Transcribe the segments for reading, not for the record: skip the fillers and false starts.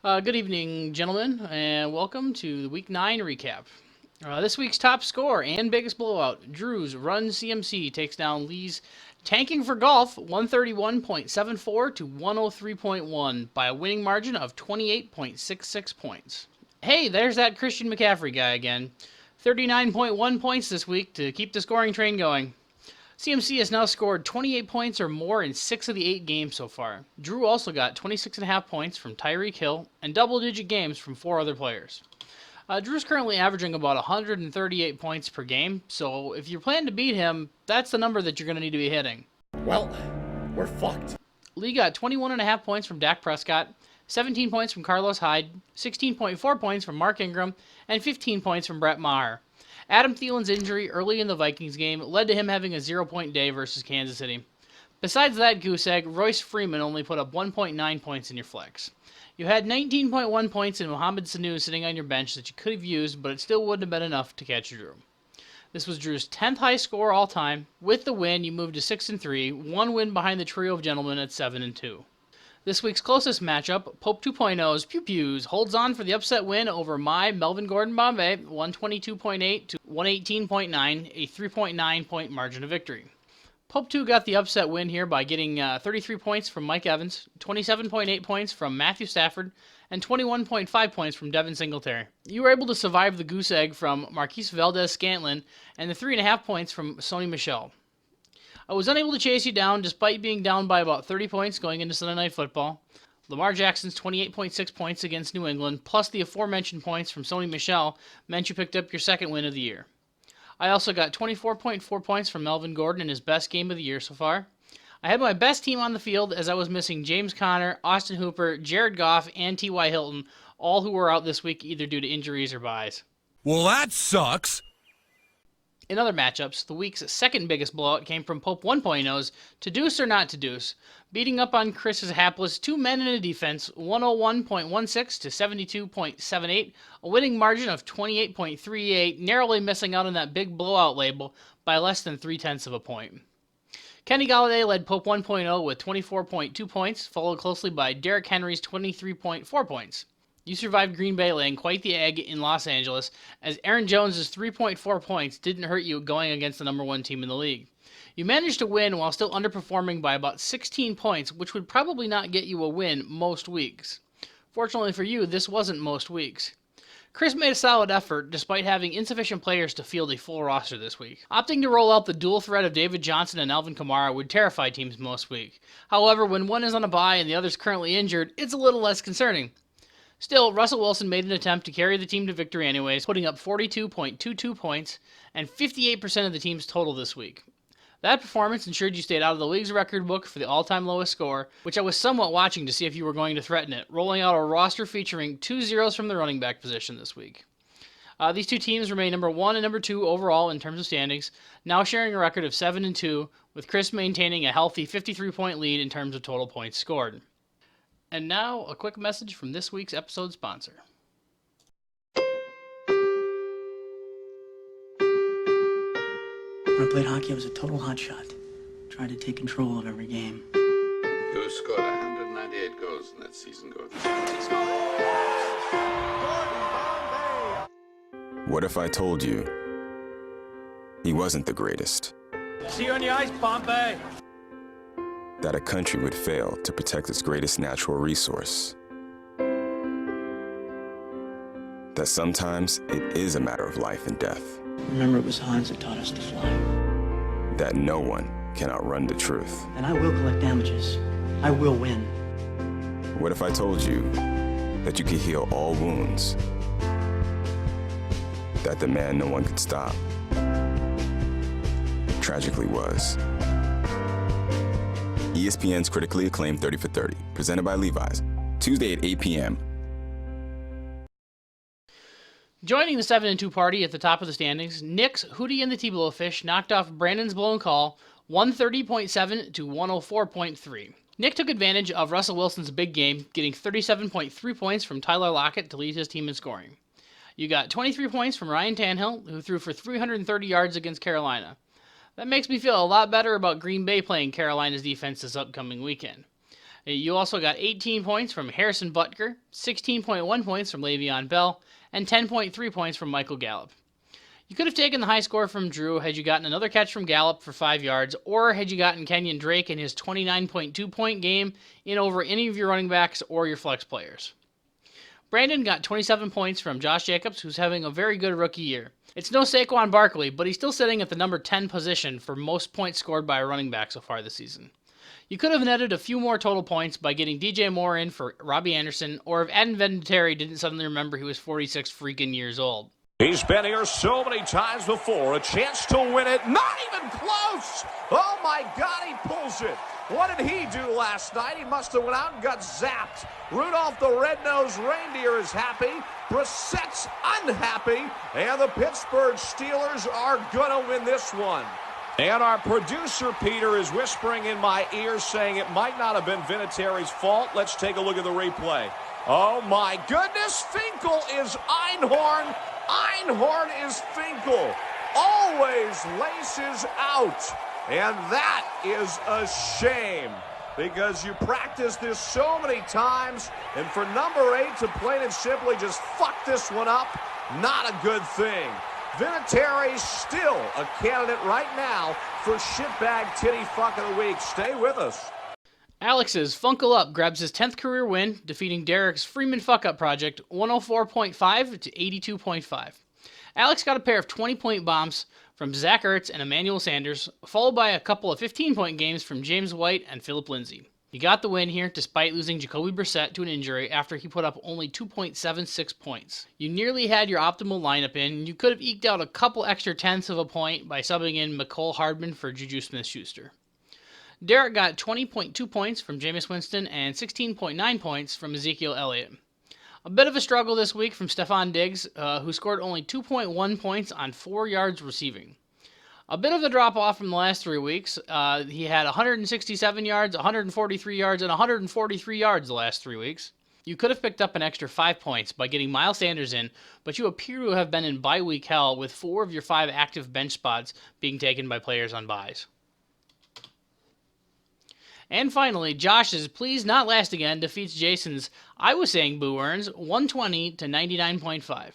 Good evening, gentlemen, and welcome to the Week 9 recap. This week's top score and biggest blowout, Drew's Run CMC takes down Lee's Tanking for Golf 131.74 to 103.1 by a winning margin of 28.66 points. Hey, there's that Christian McCaffrey guy again. 39.1 points this week to keep the scoring train going. CMC has now scored 28 points or more in 6 of the 8 games so far. Drew also got 26.5 points from Tyreek Hill and double-digit games from 4 other players. Drew's currently averaging about 138 points per game, so if you plan to beat him, that's the number that you're going to need to be hitting. Well, we're fucked. Lee got 21.5 points from Dak Prescott, 17 points from Carlos Hyde, 16.4 points from Mark Ingram, and 15 points from Brett Maher. Adam Thielen's injury early in the Vikings game led to him having a 0-point day versus Kansas City. Besides that goose egg, Royce Freeman only put up 1.9 points in your flex. You had 19.1 points in Mohamed Sanu sitting on your bench that you could have used, but it still wouldn't have been enough to catch Drew. This was Drew's 10th high score all time. With the win, you moved to 6-3, one win behind the trio of gentlemen at 7-2. This week's closest matchup, Pope 2.0's Pew Pews holds on for the upset win over my Melvin Gordon Bombay, 122.8 to 118.9, a 3.9 point margin of victory. Pope 2 got the upset win here by getting 33 points from Mike Evans, 27.8 points from Matthew Stafford, and 21.5 points from Devin Singletary. You were able to survive the goose egg from Marquise Valdez-Scantling and the 3.5 points from Sony Michel. I was unable to chase you down despite being down by about 30 points going into Sunday Night Football. Lamar Jackson's 28.6 points against New England, plus the aforementioned points from Sony Michel, meant you picked up your second win of the year. I also got 24.4 points from Melvin Gordon in his best game of the year so far. I had my best team on the field as I was missing James Conner, Austin Hooper, Jared Goff, and T.Y. Hilton, all who were out this week either due to injuries or byes. Well, that sucks. In other matchups, the week's second biggest blowout came from Pope 1.0's To Deuce or Not to Deuce, beating up on Chris's hapless two men in a defense, 101.16 to 72.78, a winning margin of 28.38, narrowly missing out on that big blowout label by less than 0.3 of a point. Kenny Galladay led Pope 1.0 with 24.2 points, followed closely by Derrick Henry's 23.4 points. You survived Green Bay laying quite the egg in Los Angeles, as Aaron Jones' 3.4 points didn't hurt you going against the number one team in the league. You managed to win while still underperforming by about 16 points, which would probably not get you a win most weeks. Fortunately for you, this wasn't most weeks. Chris made a solid effort, despite having insufficient players to field a full roster this week. Opting to roll out the dual threat of David Johnson and Alvin Kamara would terrify teams most week. However, when one is on a bye and the other is currently injured, it's a little less concerning. Still, Russell Wilson made an attempt to carry the team to victory anyways, putting up 42.22 points and 58% of the team's total this week. That performance ensured you stayed out of the league's record book for the all-time lowest score, which I was somewhat watching to see if you were going to threaten it, rolling out a roster featuring 2 zeros from the running back position this week. These two teams remain number 1 and number 2 overall in terms of standings, now sharing a record of 7-2, with Chris maintaining a healthy 53-point lead in terms of total points scored. And now, a quick message from this week's episode sponsor. When I played hockey, I was a total hotshot. Tried to take control of every game. You scored 198 goals in that season, Gordon. What if I told you he wasn't the greatest? See you on the ice, Bombay. That a country would fail to protect its greatest natural resource. That sometimes it is a matter of life and death. Remember, it was Hans that taught us to fly. That no one can outrun the truth. And I will collect damages. I will win. What if I told you that you could heal all wounds? That the man no one could stop tragically was. ESPN's critically acclaimed 30 for 30, presented by Levi's, Tuesday at 8 p.m. Joining the 7-2 party at the top of the standings, Nick's Hootie and the T-Blowfish knocked off Brandon's blown call 130.7 to 104.3. Nick took advantage of Russell Wilson's big game, getting 37.3 points from Tyler Lockett to lead his team in scoring. You got 23 points from Ryan Tannehill, who threw for 330 yards against Carolina. That makes me feel a lot better about Green Bay playing Carolina's defense this upcoming weekend. You also got 18 points from Harrison Butker, 16.1 points from Le'Veon Bell, and 10.3 points from Michael Gallup. You could have taken the high score from Drew had you gotten another catch from Gallup for 5 yards, or had you gotten Kenyon Drake in his 29.2 point game in over any of your running backs or your flex players. Brandon got 27 points from Josh Jacobs, who's having a very good rookie year. It's no Saquon Barkley, but he's still sitting at the number 10 position for most points scored by a running back so far this season. You could have netted a few more total points by getting DJ Moore in for Robbie Anderson, or if Adam Vinatieri didn't suddenly remember he was 46 freaking years old. He's been here so many times before. A chance to win it. Not even close. Oh, my God, he pulls it. What did he do last night? He must have went out and got zapped. Rudolph the Red-Nosed Reindeer is happy. Brissett's unhappy. And the Pittsburgh Steelers are going to win this one. And our producer, Peter, is whispering in my ear saying it might not have been Vinatieri's fault. Let's take a look at the replay. Oh, my goodness. Finkel is Einhorn. Einhorn is Finkel. Always laces out. And that is a shame because you practice this so many times. And for number 8 to plain and simply just fuck this one up, not a good thing. Vinatieri still a candidate right now for shitbag titty fuck of the week. Stay with us. Alex's Funkle Up grabs his 10th career win, defeating Derek's Freeman Fuck Up Project 104.5 to 82.5. Alex got a pair of 20-point bombs from Zach Ertz and Emmanuel Sanders, followed by a couple of 15-point games from James White and Philip Lindsay. He got the win here despite losing Jacoby Brissett to an injury after he put up only 2.76 points. You nearly had your optimal lineup in, and you could have eked out a couple extra tenths of a point by subbing in Mecole Hardman for Juju Smith-Schuster. Derek got 20.2 points from Jameis Winston and 16.9 points from Ezekiel Elliott. A bit of a struggle this week from Stephon Diggs, who scored only 2.1 points on 4 yards receiving. A bit of a drop-off from the last 3 weeks. He had 167 yards, 143 yards, and 143 yards the last 3 weeks. You could have picked up an extra 5 points by getting Miles Sanders in, but you appear to have been in bye-week hell with 4 of your 5 active bench spots being taken by players on byes. And finally, Josh's Please Not Last Again defeats Jason's I Was Saying Boo Earns 120 to 99.5.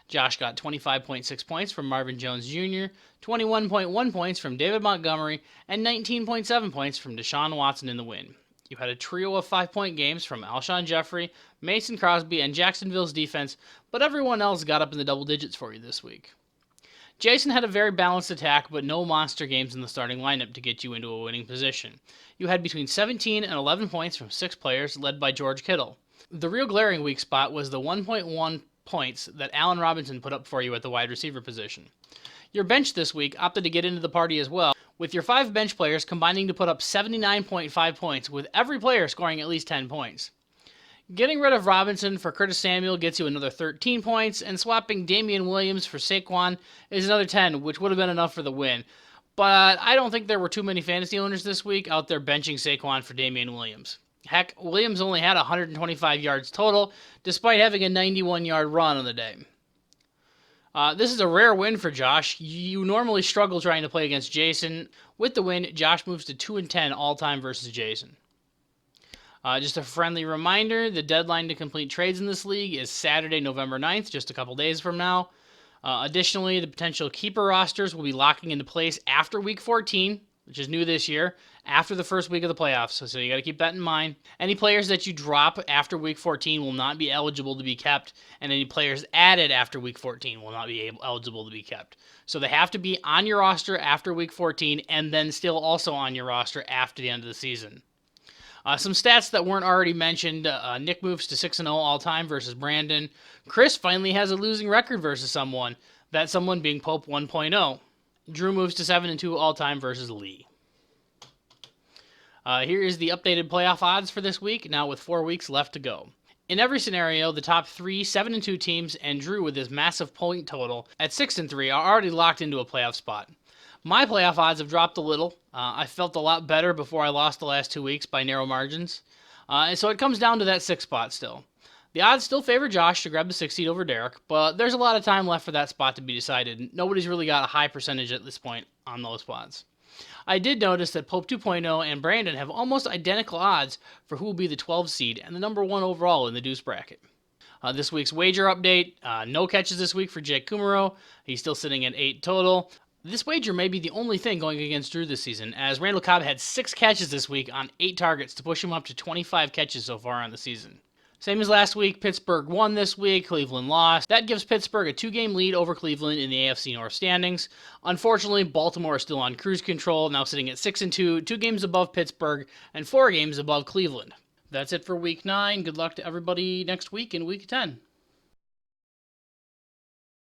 Josh got 25.6 points from Marvin Jones Jr., 21.1 points from David Montgomery, and 19.7 points from Deshaun Watson in the win. You had a trio of 5-point games from Alshon Jeffrey, Mason Crosby, and Jacksonville's defense, but everyone else got up in the double digits for you this week. Jason had a very balanced attack, but no monster games in the starting lineup to get you into a winning position. You had between 17 and 11 points from 6 players, led by George Kittle. The real glaring weak spot was the 1.1 points that Allen Robinson put up for you at the wide receiver position. Your bench this week opted to get into the party as well, with your 5 bench players combining to put up 79.5 points, with every player scoring at least 10 points. Getting rid of Robinson for Curtis Samuel gets you another 13 points, and swapping Damian Williams for Saquon is another 10, which would have been enough for the win. But I don't think there were too many fantasy owners this week out there benching Saquon for Damian Williams. Heck, Williams only had 125 yards total, despite having a 91-yard run on the day. This is a rare win for Josh. You normally struggle trying to play against Jason. With the win, Josh moves to 2-10 all-time versus Jason. Just a friendly reminder, the deadline to complete trades in this league is Saturday, November 9th, just a couple days from now. Additionally, the potential keeper rosters will be locking into place after Week 14, which is new this year, after the first week of the playoffs, so you got to keep that in mind. Any players that you drop after Week 14 will not be eligible to be kept, and any players added after Week 14 will not be eligible to be kept. So they have to be on your roster after Week 14, and then still also on your roster after the end of the season. Some stats that weren't already mentioned. Nick moves to 6-0 all-time versus Brandon. Chris finally has a losing record versus someone, that someone being Pope 1.0. Drew moves to 7-2 all-time versus Lee. Here is the updated playoff odds for this week, now with 4 weeks left to go. In every scenario, the top 3 7-2 teams and Drew with his massive point total at 6-3 are already locked into a playoff spot. My playoff odds have dropped a little. I felt a lot better before I lost the last 2 weeks by narrow margins. And so it comes down to that 6th spot still. The odds still favor Josh to grab the 6th seed over Derek, but there's a lot of time left for that spot to be decided. Nobody's really got a high percentage at this point on those spots. I did notice that Pope 2.0 and Brandon have almost identical odds for who will be the 12 seed and the number 1 overall in the deuce bracket. This week's wager update, no catches this week for Jake Kumaro. He's still sitting at 8 total. This wager may be the only thing going against Drew this season, as Randall Cobb had 6 catches this week on 8 targets to push him up to 25 catches so far on the season. Same as last week, Pittsburgh won this week, Cleveland lost. That gives Pittsburgh a 2-game lead over Cleveland in the AFC North standings. Unfortunately, Baltimore is still on cruise control, now sitting at 6-2, 2 games above Pittsburgh, and 4 games above Cleveland. That's it for Week 9. Good luck to everybody next week in Week 10.